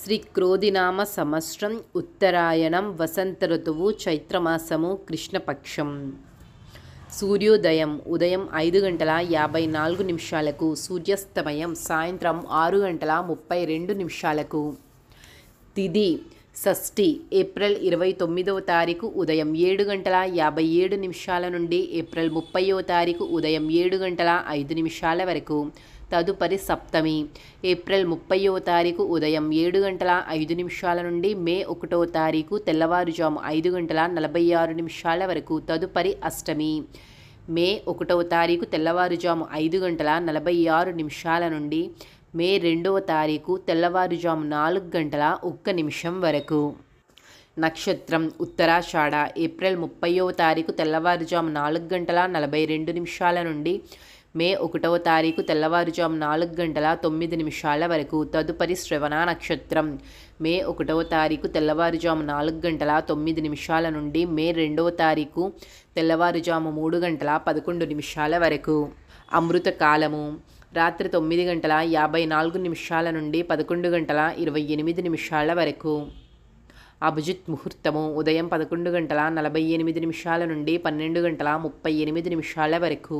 శ్రీ క్రోధినామ సంవత్సరం ఉత్తరాయణం వసంత ఋతువు చైత్రమాసము కృష్ణపక్షం. సూర్యోదయం ఉదయం 5:54 సూర్యాస్తమయం సాయంత్రం 6:32. తిథి షష్ఠి ఏప్రిల్ 29 ఉదయం 7:57 నుండి ఏప్రిల్ 30 ఉదయం 7:05 వరకు. తదుపరి సప్తమి ఏప్రిల్ 30 ఉదయం 7:05 నుండి మే 1 తెల్లవారుజాము 5:46 వరకు. తదుపరి అష్టమి మే 1 తెల్లవారుజాము 5:46 నుండి మే 2 తెల్లవారుజాము 4:01 వరకు. నక్షత్రం ఉత్తరాషాఢ ఏప్రిల్ 30 తెల్లవారుజాము 4:42 నుండి మే 1 తెల్లవారుజాము 4:09 వరకు. తదుపరి శ్రవణ నక్షత్రం మే 1 తెల్లవారుజాము 4:09 నుండి మే 2 తెల్లవారుజాము 3:11 వరకు. అమృత కాలము రాత్రి 9:54 నుండి 11:28 వరకు. అభిజిత్ ముహూర్తము ఉదయం 11:48 నుండి 12:38 వరకు.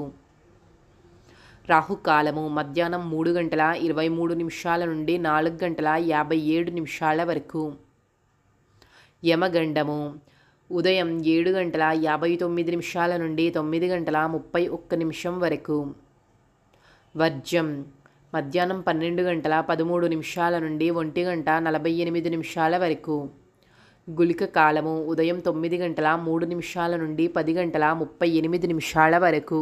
రాహుకాలము మధ్యాహ్నం 3:23 నుండి 4:57 వరకు. యమగండము ఉదయం 7:59 నుండి 9:31 వరకు. వర్జ్యం మధ్యాహ్నం 12:13 నుండి 1:48 వరకు. గుళిక కాలము ఉదయం 9:03 నుండి 10:38 వరకు.